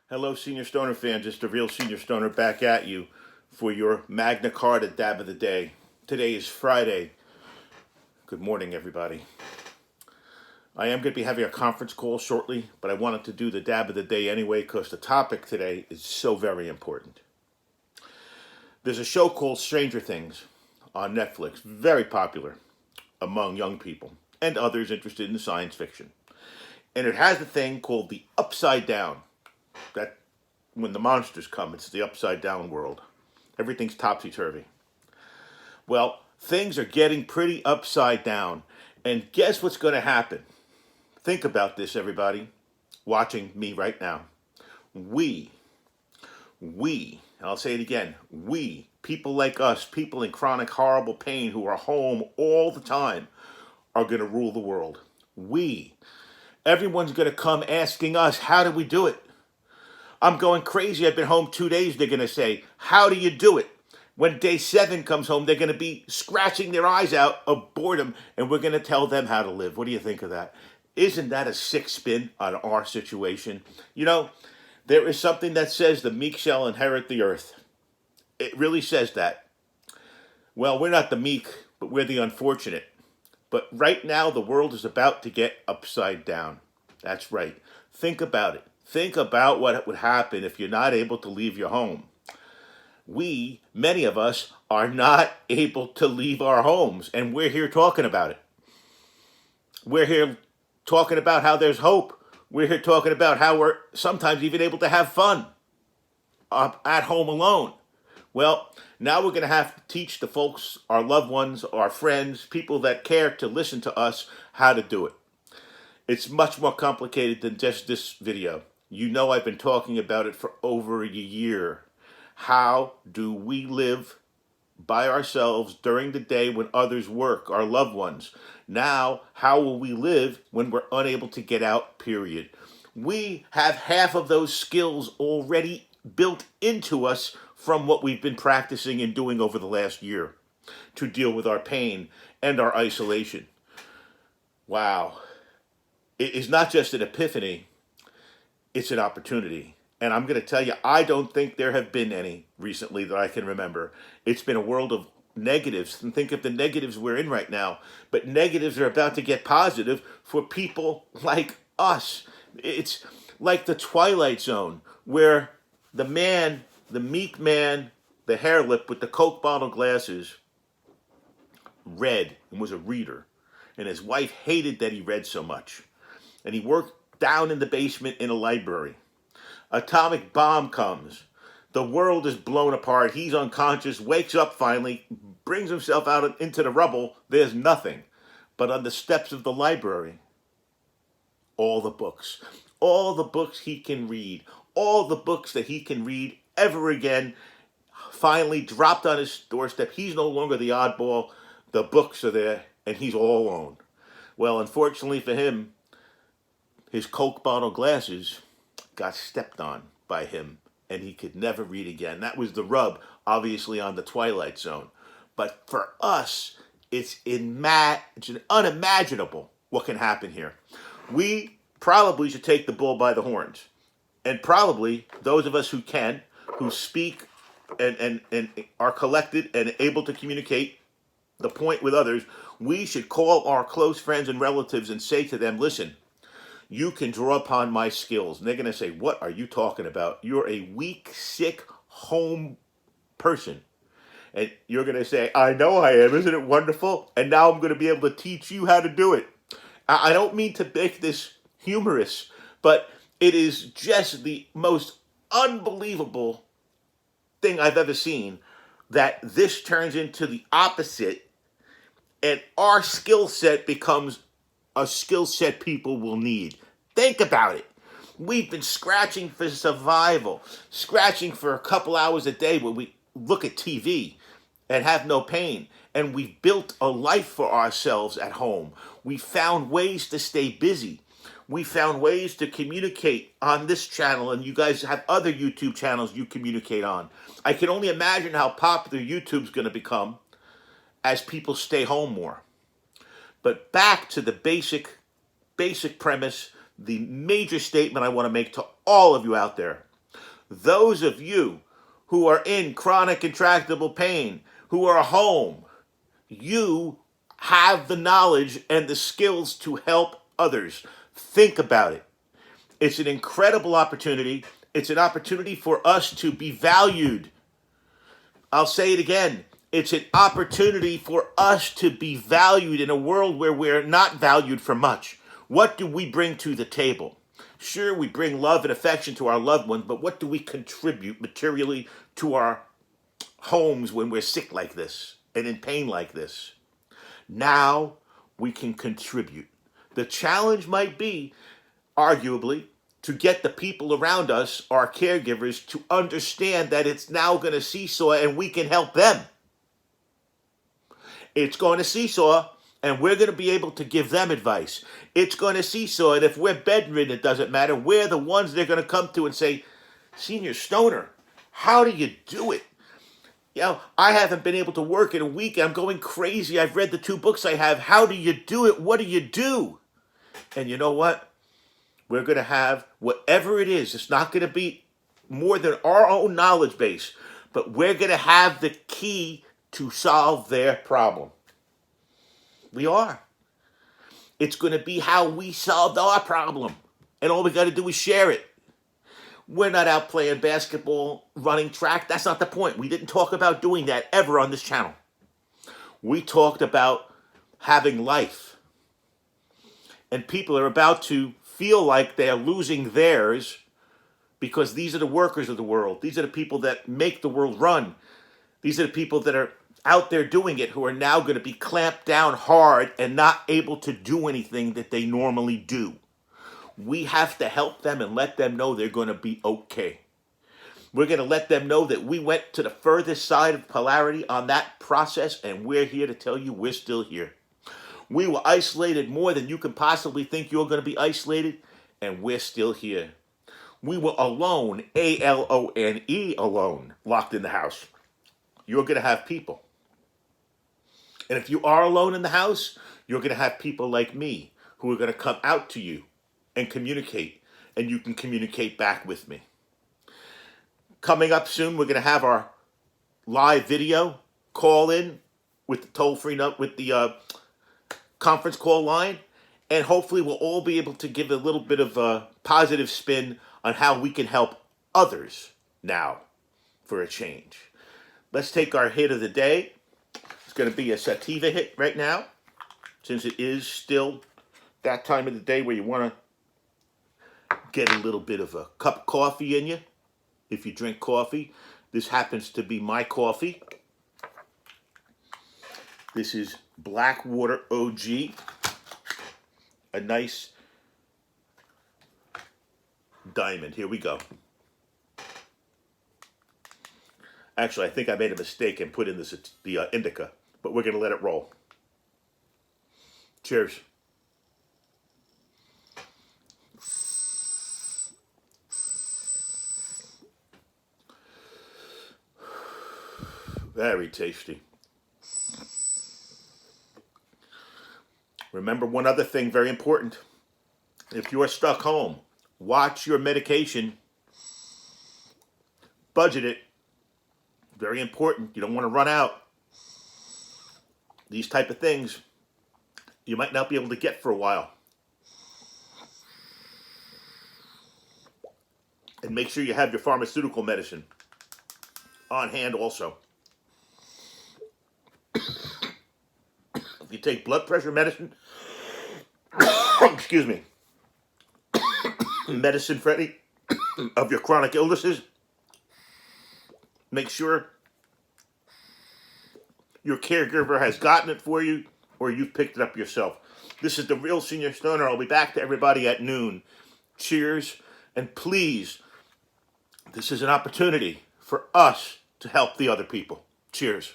Hello, Senior Stoner fan. Just a real Senior Stoner back at you for your Magna Carta Dab of the Day. Today is Friday. Good morning, everybody. I am going to be having a conference call shortly, but I wanted to do the Dab of the Day anyway because the topic today is so very important. There's a show called Stranger Things on Netflix, very popular among young people and others interested in science fiction. And it has a thing called the Upside Down. That when the monsters come, it's the upside down world. Everything's topsy-turvy. Well, things are getting pretty upside down. And guess what's going to happen? Think about this, everybody, watching me right now. We, I'll say it again, we, people like us, people in chronic, horrible pain who are home all the time, are going to rule the world. Everyone's going to come asking us, how do we do it? I'm going crazy. I've been home 2 days. They're going to say, how do you do it? When day 7 comes home, they're going to be scratching their eyes out of boredom, and we're going to tell them how to live. What do you think of that? Isn't that a sick spin on our situation? You know, there is something that says the meek shall inherit the earth. It really says that. Well, we're not the meek, but we're the unfortunate. But right now, the world is about to get upside down. That's right. Think about it. Think about what would happen if you're not able to leave your home. Many of us, are not able to leave our homes, and we're here talking about it. We're here talking about how there's hope. We're here talking about how we're sometimes even able to have fun at home alone. Well, now we're going to have to teach the folks, our loved ones, our friends, people that care to listen to us, how to do it. It's much more complicated than just this video. You know I've been talking about it for over a year. How do we live by ourselves during the day when others work, our loved ones? Now, how will we live when we're unable to get out, period? We have half of those skills already built into us from what we've been practicing and doing over the last year to deal with our pain and our isolation. Wow. It is not just an epiphany, it's an opportunity. And I'm going to tell you, I don't think there have been any recently that I can remember. It's been a world of negatives. And think of the negatives we're in right now. But negatives are about to get positive for people like us. It's like the Twilight Zone, where the man, the meek man, the hair lip with the Coke bottle glasses, read and was a reader. And his wife hated that he read so much. And he worked down in the basement in a library. Atomic bomb comes. The world is blown apart. He's unconscious, wakes up finally, brings himself out into the rubble. There's nothing. But on the steps of the library, all the books he can read, all the books that he can read ever again, finally dropped on his doorstep. He's no longer the oddball. The books are there, and he's all alone. Well, unfortunately for him, his Coke bottle glasses got stepped on by him, and he could never read again. That was the rub, obviously, on the Twilight Zone. But for us, it's unimaginable what can happen here. We probably should take the bull by the horns. And probably those of us who can, who speak and are collected and able to communicate the point with others, we should call our close friends and relatives and say to them, listen, you can draw upon my skills. And they're going to say, what are you talking about? You're a weak, sick, home person. And you're going to say, I know I am. Isn't it wonderful? And now I'm going to be able to teach you how to do it. I don't mean to make this humorous, but it is just the most unbelievable thing I've ever seen, that this turns into the opposite, and our skill set becomes a skill set people will need. Think about it. We've been scratching for survival, scratching for a couple hours a day where we look at TV and have no pain. And we've built a life for ourselves at home. We found ways to stay busy. We found ways to communicate on this channel, and you guys have other YouTube channels you communicate on. I can only imagine how popular YouTube's going to become as people stay home more. But back to the basic premise, the major statement I want to make to all of you out there. Those of you who are in chronic intractable pain, who are home, you have the knowledge and the skills to help others. Think about it. It's an incredible opportunity. It's an opportunity for us to be valued. I'll say it again. It's an opportunity for us to be valued in a world where we're not valued for much. What do we bring to the table? Sure, we bring love and affection to our loved ones, but what do we contribute materially to our homes when we're sick like this and in pain like this? Now we can contribute. The challenge might be, arguably, to get the people around us, our caregivers, to understand that it's now going to seesaw and we can help them. It's going to seesaw and we're going to be able to give them advice. It's going to seesaw, and if we're bedridden, it doesn't matter. We're the ones they're going to come to and say, Senior Stoner, how do you do it? You know, I haven't been able to work in a week. I'm going crazy. I've read the 2 books I have. How do you do it? What do you do? And you know what? We're going to have whatever it is. It's not going to be more than our own knowledge base, but we're going to have the key to solve their problem. We are. It's going to be how we solved our problem. And all we got to do is share it. We're not out playing basketball, running track. That's not the point. We didn't talk about doing that ever on this channel. We talked about having life. And people are about to feel like they are losing theirs because these are the workers of the world. These are the people that make the world run. These are the people that are out there doing it who are now going to be clamped down hard and not able to do anything that they normally do. We have to help them and let them know they're going to be okay. We're going to let them know that we went to the furthest side of polarity on that process, and we're here to tell you we're still here. We were isolated more than you can possibly think you're going to be isolated, and we're still here. We were alone, A-L-O-N-E, alone, locked in the house. You're going to have people. And if you are alone in the house, you're going to have people like me who are going to come out to you and communicate, and you can communicate back with me. Coming up soon, we're going to have our live video call in with the toll-free note, with the conference call line, and hopefully we'll all be able to give a little bit of a positive spin on how we can help others now for a change. Let's take our hit of the day. It's going to be a sativa hit right now, since it is still that time of the day where you want to get a little bit of a cup of coffee in you. If you drink coffee, this happens to be my coffee. This is Blackwater OG, a nice diamond. Here we go. Actually, I think I made a mistake and put in the indica, but we're going to let it roll. Cheers. Very tasty. Remember one other thing, very important. If you are stuck home, watch your medication. Budget it. Very important. You don't want to run out. These type of things you might not be able to get for a while. And make sure you have your pharmaceutical medicine on hand also. If you take blood pressure medicine, excuse me, medicine for any of your chronic illnesses, make sure your caregiver has gotten it for you or you've picked it up yourself. This is the Real Senior Stoner. I'll be back to everybody at noon. Cheers. And please, this is an opportunity for us to help the other people. Cheers.